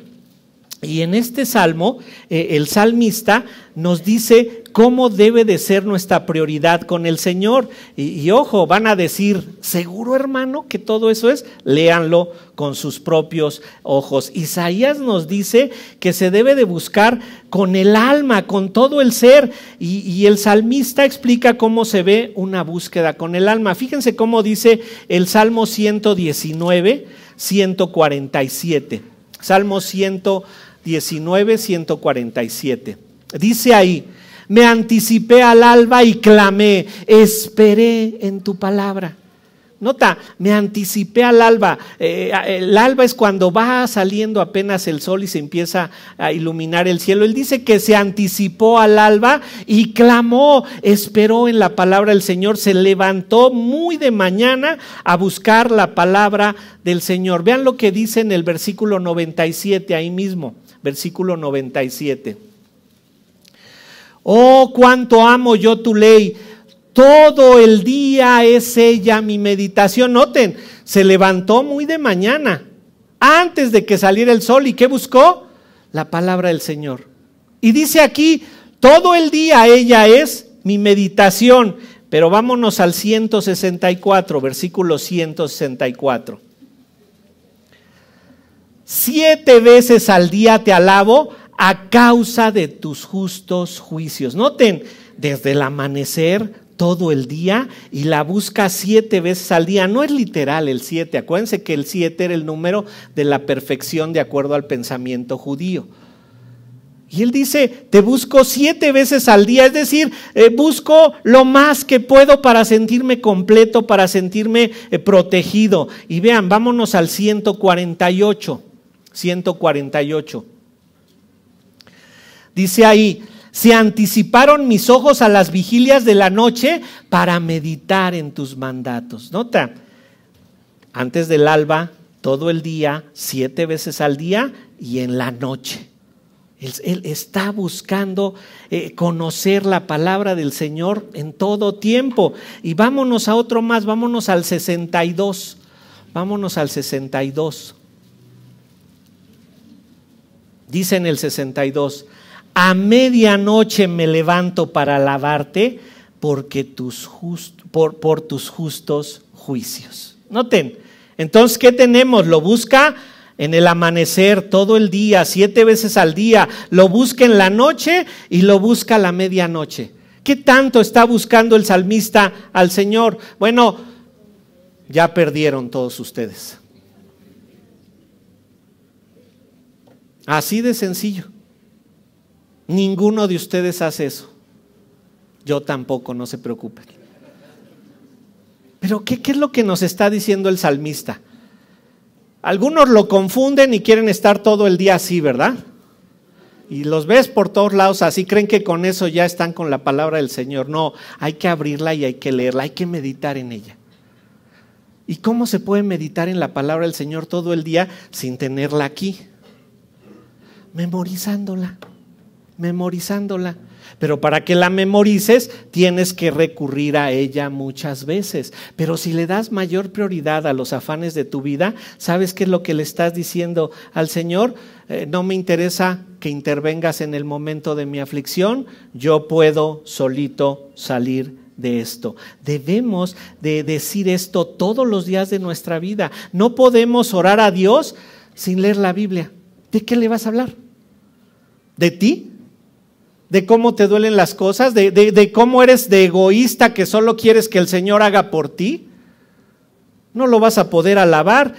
Y en este salmo, el salmista nos dice cómo debe de ser nuestra prioridad con el Señor. Y ojo, van a decir, ¿seguro, hermano, que todo eso es? Léanlo con sus propios ojos. Isaías nos dice que se debe de buscar con el alma, con todo el ser. Y el salmista explica cómo se ve una búsqueda con el alma. Fíjense cómo dice el Salmo 119, 147. Salmo 119, 147. Dice ahí, me anticipé al alba y clamé, esperé en tu palabra. Nota, me anticipé al alba. El alba es cuando va saliendo apenas el sol y se empieza a iluminar el cielo. Él dice que se anticipó al alba y clamó, esperó en la palabra del Señor, se levantó muy de mañana a buscar la palabra del Señor. Vean lo que dice en el versículo 97, ahí mismo, versículo 97. Oh, cuánto amo yo tu ley. Todo el día es ella mi meditación. Noten, se levantó muy de mañana, antes de que saliera el sol. ¿Y qué buscó? La palabra del Señor. Y dice aquí, todo el día ella es mi meditación. Pero vámonos al 164, versículo 164. 7 veces al día te alabo a causa de tus justos juicios. Noten, desde el amanecer todo el día y la busca 7 veces al día. No es literal el 7, acuérdense que el 7 era el número de la perfección de acuerdo al pensamiento judío. Y él dice, te busco 7 veces al día, es decir, busco lo más que puedo para sentirme completo, para sentirme protegido. Y vean, vámonos al 148. Dice ahí, se anticiparon mis ojos a las vigilias de la noche para meditar en tus mandatos. Nota, antes del alba, todo el día, 7 veces al día y en la noche. Él está buscando conocer la palabra del Señor en todo tiempo. Y vámonos a otro más, vámonos al 62. Vámonos al 62. Dice en el 62, a medianoche me levanto para alabarte porque por tus justos juicios. Noten, entonces, ¿qué tenemos? Lo busca en el amanecer, todo el día, 7 veces al día, lo busca en la noche y lo busca a la medianoche. ¿Qué tanto está buscando el salmista al Señor? Bueno, ya perdieron todos ustedes. Así de sencillo. Ninguno de ustedes hace eso. Yo tampoco, no se preocupen. Pero ¿qué es lo que nos está diciendo el salmista? Algunos lo confunden y quieren estar todo el día así, ¿verdad? Y los ves por todos lados así, creen que con eso ya están con la palabra del Señor. No, hay que abrirla y hay que leerla, hay que meditar en ella. ¿Y cómo se puede meditar en la palabra del Señor todo el día sin tenerla aquí? Memorizándola. Pero para que la memorices tienes que recurrir a ella muchas veces. Pero si le das mayor prioridad a los afanes de tu vida, ¿sabes qué es lo que le estás diciendo al Señor? No me interesa que intervengas en el momento de mi aflicción, yo puedo solito salir de esto. Debemos de decir esto todos los días de nuestra vida. No podemos orar a Dios sin leer la Biblia. ¿De qué le vas a hablar? ¿De ti? ¿De cómo te duelen las cosas? ¿De cómo eres de egoísta que solo quieres que el Señor haga por ti? No lo vas a poder alabar.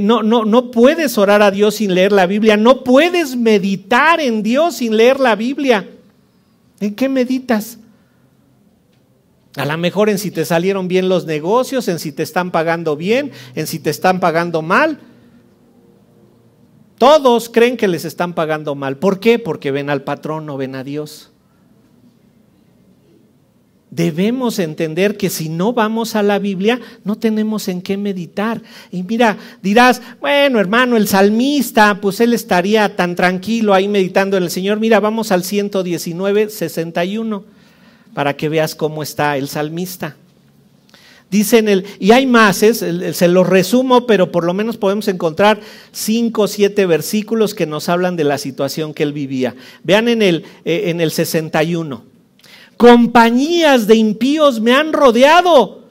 No puedes orar a Dios sin leer la Biblia. No puedes meditar en Dios sin leer la Biblia. ¿En qué meditas? A lo mejor en si te salieron bien los negocios, en si te están pagando bien, en si te están pagando mal. Todos creen que les están pagando mal. ¿Por qué? Porque ven al patrón, no ven a Dios. Debemos entender que si no vamos a la Biblia, no tenemos en qué meditar. Y mira, dirás, bueno, hermano, el salmista, pues él estaría tan tranquilo ahí meditando en el Señor. Mira, vamos al 119, 61, para que veas cómo está el salmista. Dice y hay más, se los resumo, pero por lo menos podemos encontrar 5 o 7 versículos que nos hablan de la situación que él vivía. Vean en el 61. Compañías de impíos me han rodeado,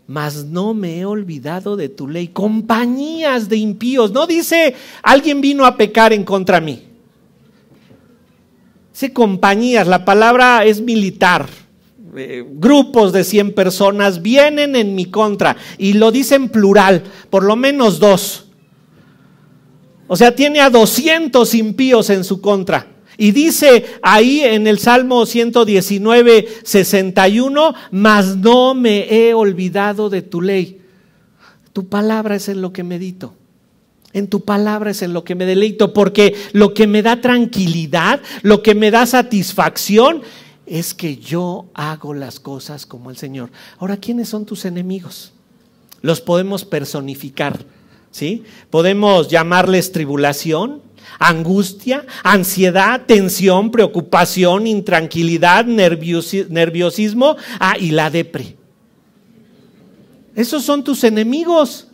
mas no me he olvidado de tu ley. Compañías de impíos. No dice, alguien vino a pecar en contra mí. Dice compañías, la palabra es militar. Grupos de 100 personas vienen en mi contra y lo dice en plural, por lo menos 2. O sea, tiene a 200 impíos en su contra. Y dice ahí en el Salmo 119, 61, mas no me he olvidado de tu ley. Tu palabra es en lo que medito. En tu palabra es en lo que me deleito, porque lo que me da tranquilidad, lo que me da satisfacción es que yo hago las cosas como el Señor. Ahora, ¿quiénes son tus enemigos? Los podemos personificar, ¿sí? Podemos llamarles tribulación, angustia, ansiedad, tensión, preocupación, intranquilidad, nerviosismo, y la depre. Esos son tus enemigos.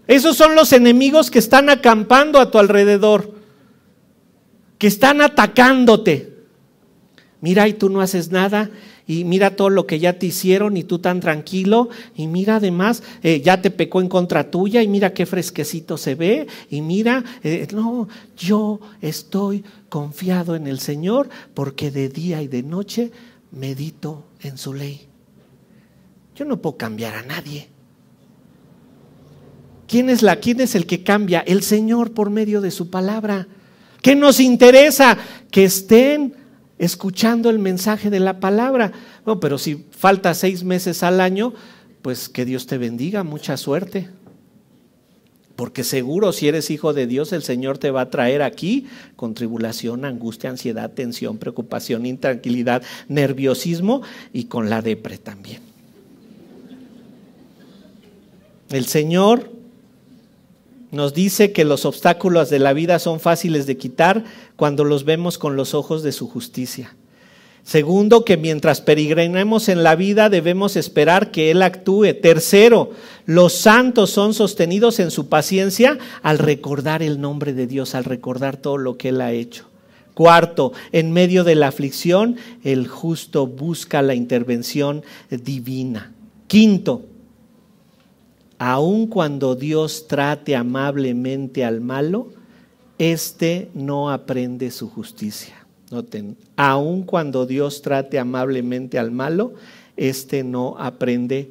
Esos son los enemigos que están acampando a tu alrededor, que están atacándote. Mira, y tú no haces nada, y mira todo lo que ya te hicieron y tú tan tranquilo, y mira además, ya te pecó en contra tuya, y mira qué fresquecito se ve, y mira, no, yo estoy confiado en el Señor porque de día y de noche medito en su ley. Yo no puedo cambiar a nadie. ¿Quién es el que cambia? El Señor por medio de su palabra. ¿Qué nos interesa? Que estén escuchando el mensaje de la palabra. No, pero si falta 6 meses al año, pues que Dios te bendiga, mucha suerte. Porque seguro, si eres hijo de Dios, el Señor te va a traer aquí con tribulación, angustia, ansiedad, tensión, preocupación, intranquilidad, nerviosismo y con la depre también. El Señor nos dice que los obstáculos de la vida son fáciles de quitar cuando los vemos con los ojos de su justicia. Segundo, que mientras peregrinemos en la vida debemos esperar que Él actúe. Tercero, los santos son sostenidos en su paciencia al recordar el nombre de Dios, al recordar todo lo que Él ha hecho. Cuarto, en medio de la aflicción, el justo busca la intervención divina. Quinto, aun cuando Dios trate amablemente al malo, éste no aprende su justicia. Noten, aun cuando Dios trate amablemente al malo, éste no aprende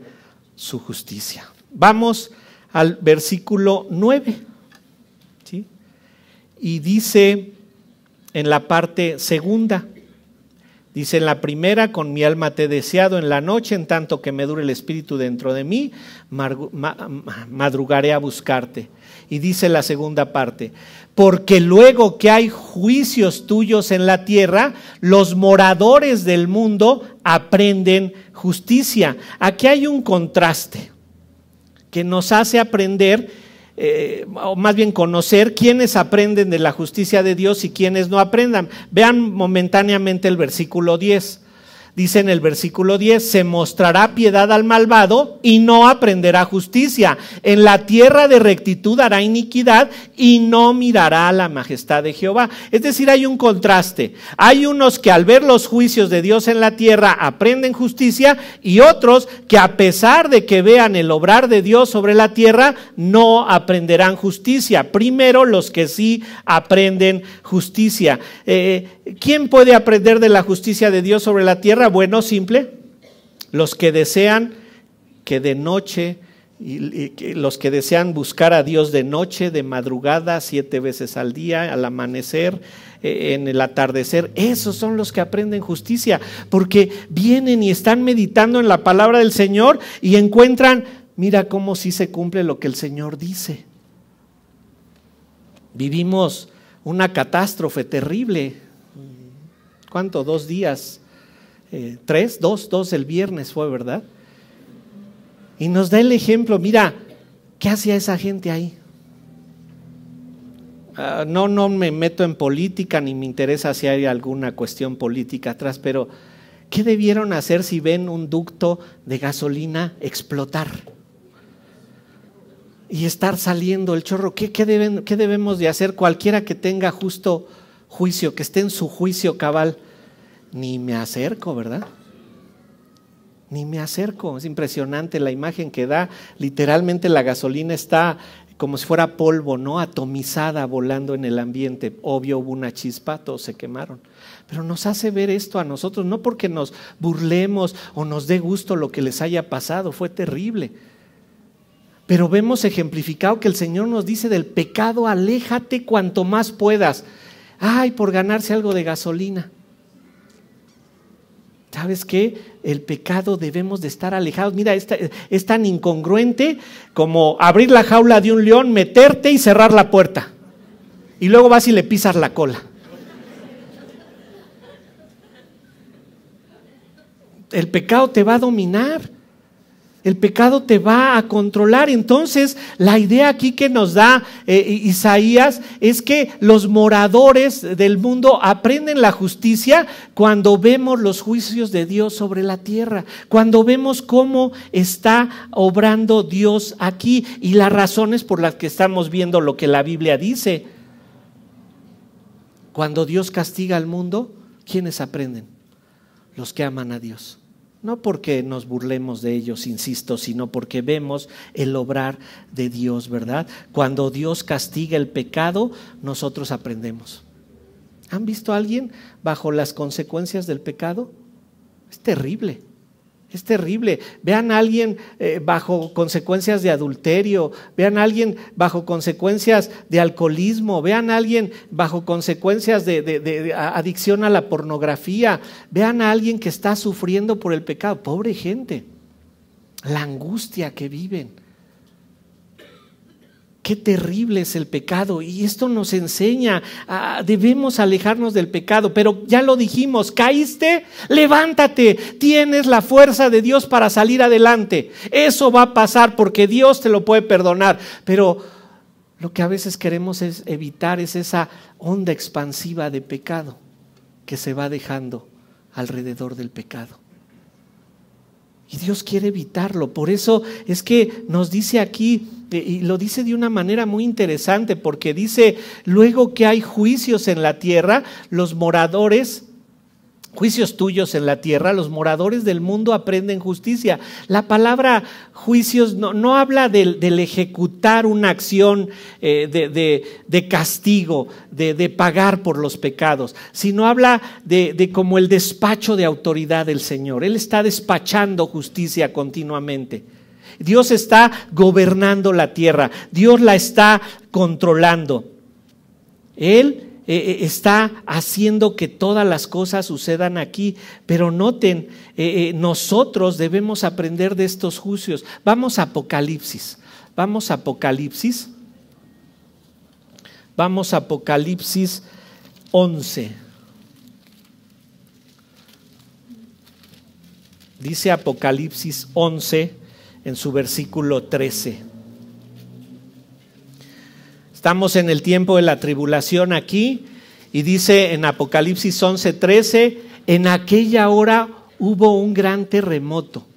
su justicia. Vamos al versículo 9, ¿sí? Y dice en la parte segunda, dice en la primera: con mi alma te he deseado en la noche, en tanto que me dure el espíritu dentro de mí, madrugaré a buscarte. Y dice la segunda parte: porque luego que hay juicios tuyos en la tierra, los moradores del mundo aprenden justicia. Aquí hay un contraste que nos hace aprender, o más bien conocer quiénes aprenden de la justicia de Dios y quiénes no aprendan. Vean momentáneamente el versículo 10. Dice en el versículo 10: se mostrará piedad al malvado y no aprenderá justicia. En la tierra de rectitud hará iniquidad y no mirará a la majestad de Jehová. Es decir, hay un contraste. Hay unos que al ver los juicios de Dios en la tierra aprenden justicia, y otros que a pesar de que vean el obrar de Dios sobre la tierra, no aprenderán justicia. Primero, los que sí aprenden justicia. ¿Quién puede aprender de la justicia de Dios sobre la tierra? Bueno, simple: los que desean que de noche, los que desean buscar a Dios de noche, de madrugada, 7 veces al día, al amanecer, en el atardecer. Esos son los que aprenden justicia, porque vienen y están meditando en la palabra del Señor y encuentran: mira cómo sí se cumple lo que el Señor dice. Vivimos una catástrofe terrible. ¿Cuánto? 2 días, 3, 2 el viernes fue, ¿verdad? Y nos da el ejemplo. Mira, ¿qué hacía esa gente ahí? No me meto en política, ni me interesa si hay alguna cuestión política atrás, pero ¿qué debieron hacer si ven un ducto de gasolina explotar y estar saliendo el chorro? ¿Qué debemos de hacer cualquiera que tenga justo juicio, que esté en su juicio cabal? Ni me acerco, ¿verdad? Ni me acerco. Es impresionante la imagen que da. Literalmente la gasolina está como si fuera polvo, ¿no? Atomizada, volando en el ambiente. Obvio, hubo una chispa, todos se quemaron. Pero nos hace ver esto a nosotros, no porque nos burlemos o nos dé gusto lo que les haya pasado, fue terrible. Pero vemos ejemplificado que el Señor nos dice: del pecado aléjate cuanto más puedas. Ay, por ganarse algo de gasolina. ¿Sabes qué? El pecado debemos de estar alejados. Mira, es tan incongruente como abrir la jaula de un león, meterte y cerrar la puerta. Y luego vas y le pisas la cola. El pecado te va a dominar. El pecado te va a controlar. Entonces, la idea aquí que nos da Isaías es que los moradores del mundo aprenden la justicia cuando vemos los juicios de Dios sobre la tierra, cuando vemos cómo está obrando Dios aquí y las razones por las que estamos viendo lo que la Biblia dice. Cuando Dios castiga al mundo, ¿quiénes aprenden? Los que aman a Dios. No porque nos burlemos de ellos, insisto, sino porque vemos el obrar de Dios, ¿verdad? Cuando Dios castiga el pecado, nosotros aprendemos. ¿Han visto a alguien bajo las consecuencias del pecado? Es terrible. Es terrible. Vean a alguien bajo consecuencias de adulterio, vean a alguien bajo consecuencias de alcoholismo, vean a alguien bajo consecuencias de adicción a la pornografía, vean a alguien que está sufriendo por el pecado. Pobre gente, la angustia que viven. qué terrible es el pecado, y esto nos enseña, debemos alejarnos del pecado, pero ya lo dijimos, caíste, levántate, tienes la fuerza de Dios para salir adelante. Eso va a pasar porque Dios te lo puede perdonar, pero lo que a veces queremos es evitar es esa onda expansiva de pecado que se va dejando alrededor del pecado. Y Dios quiere evitarlo. Por eso es que nos dice aquí, y lo dice de una manera muy interesante, porque dice, luego que hay juicios en la tierra, los moradores, juicios tuyos en la tierra, los moradores del mundo aprenden justicia. La palabra juicios no habla del ejecutar una acción de castigo, de pagar por los pecados, sino habla de como el despacho de autoridad del Señor. Él está despachando justicia continuamente. Dios está gobernando la tierra, Dios la está controlando. Él está haciendo que todas las cosas sucedan aquí, pero noten, nosotros debemos aprender de estos juicios. Vamos a Apocalipsis 11. Dice Apocalipsis 11 en su versículo 13. Estamos en el tiempo de la tribulación aquí, y dice en Apocalipsis 11:13, en aquella hora hubo un gran terremoto,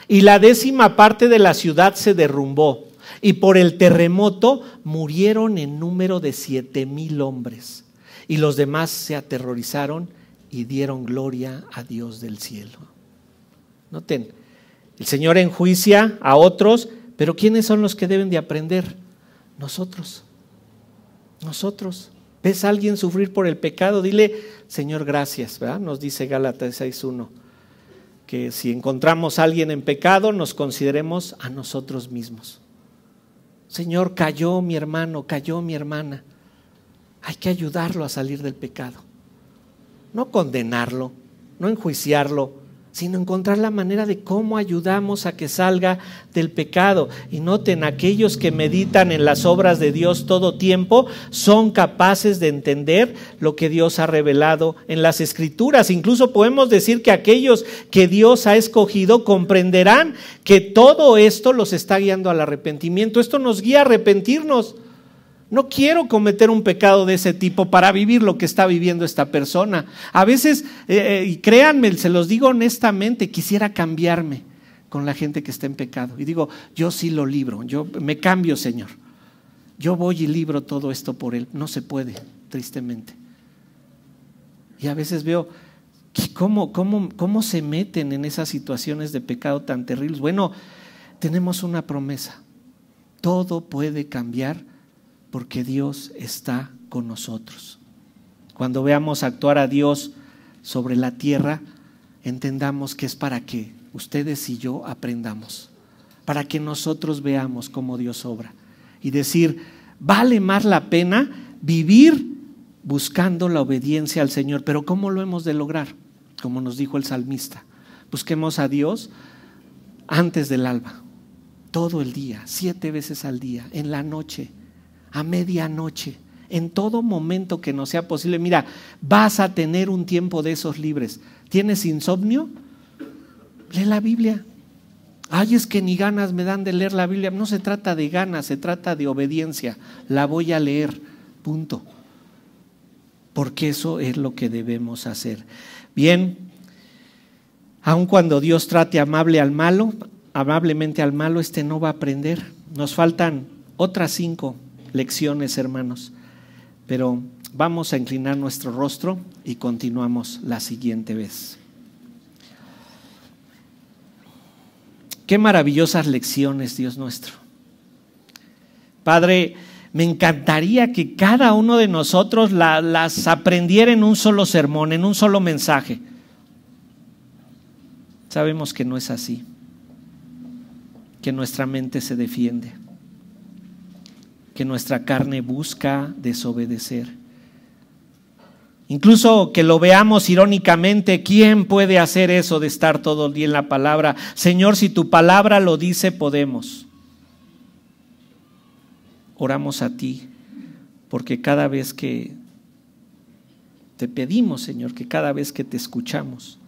y la 10ª parte de la ciudad se derrumbó, y por el terremoto murieron en número de 7,000 hombres, y los demás se aterrorizaron y dieron gloria a Dios del cielo. Noten, el Señor enjuicia a otros, pero ¿quiénes son los que deben de aprender? Nosotros. ¿Ves a alguien sufrir por el pecado? Dile, Señor, gracias, ¿verdad? Nos dice Gálatas 6:1, que si encontramos a alguien en pecado, nos consideremos a nosotros mismos. Señor, cayó mi hermano, cayó mi hermana. Hay que ayudarlo a salir del pecado. No condenarlo, no enjuiciarlo, sino encontrar la manera de cómo ayudamos a que salga del pecado. Y noten, aquellos que meditan en las obras de Dios todo tiempo son capaces de entender lo que Dios ha revelado en las Escrituras. Incluso podemos decir que aquellos que Dios ha escogido comprenderán que todo esto los está guiando al arrepentimiento. Esto nos guía a arrepentirnos. No quiero cometer un pecado de ese tipo para vivir lo que está viviendo esta persona. A veces, y créanme, se los digo honestamente, quisiera cambiarme con la gente que está en pecado. Y digo, yo sí lo libro, yo me cambio, Señor. Yo voy y libro todo esto por Él. No se puede, tristemente. Y a veces veo cómo se meten en esas situaciones de pecado tan terribles. Bueno, tenemos una promesa. Todo puede cambiar porque Dios está con nosotros. Cuando veamos actuar a Dios sobre la tierra, entendamos que es para que ustedes y yo aprendamos, para que nosotros veamos cómo Dios obra y decir, vale más la pena vivir buscando la obediencia al Señor. Pero ¿cómo lo hemos de lograr? Como nos dijo el salmista, busquemos a Dios antes del alba, todo el día, 7 veces al día, en la noche, a medianoche, en todo momento que nos sea posible. Mira, vas a tener un tiempo de esos libres. ¿Tienes insomnio? Lee la Biblia. Ay, es que ni ganas me dan de leer la Biblia. No se trata de ganas, se trata de obediencia. La voy a leer, punto. Porque eso es lo que debemos hacer. Bien, aun cuando Dios trate amablemente al malo, este no va a aprender. Nos faltan otras 5 lecciones, hermanos, pero vamos a inclinar nuestro rostro y continuamos la siguiente vez. Qué maravillosas lecciones, Dios nuestro. Padre, me encantaría que cada uno de nosotros las aprendiera en un solo sermón, en un solo mensaje. Sabemos que no es así, que nuestra mente se defiende, que nuestra carne busca desobedecer. Incluso que lo veamos irónicamente, ¿quién puede hacer eso de estar todo el día en la palabra? Señor, si tu palabra lo dice, podemos. oramos a ti, porque cada vez que te pedimos, Señor, que cada vez que te escuchamos,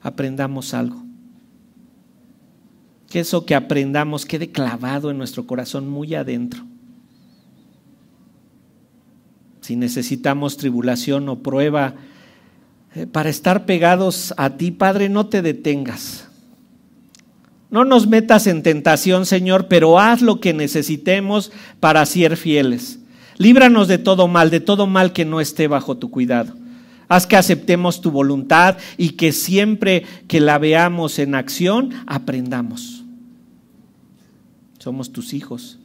aprendamos algo. Que eso que aprendamos quede clavado en nuestro corazón muy adentro. Si necesitamos tribulación o prueba para estar pegados a ti, Padre, no te detengas. No nos metas en tentación, Señor, pero haz lo que necesitemos para ser fieles. Líbranos de todo mal que no esté bajo tu cuidado. Haz que aceptemos tu voluntad y que siempre que la veamos en acción, aprendamos. Somos tus hijos.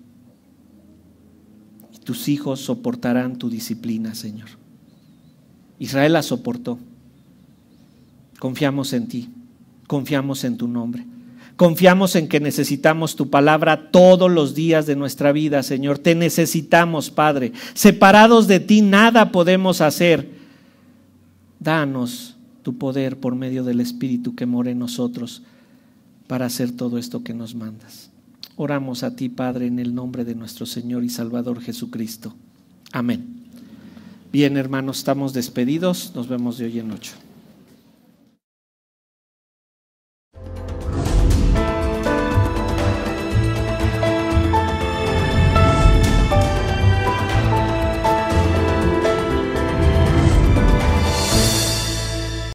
Y tus hijos soportarán tu disciplina, Señor. Israel la soportó. Confiamos en ti. Confiamos en tu nombre. Confiamos en que necesitamos tu palabra todos los días de nuestra vida, Señor. Te necesitamos, Padre. Separados de ti nada podemos hacer. Danos tu poder por medio del Espíritu que mora en nosotros para hacer todo esto que nos mandas. Oramos a ti, Padre, en el nombre de nuestro Señor y Salvador Jesucristo. Amén. Bien, hermanos, estamos despedidos. Nos vemos de hoy en 8.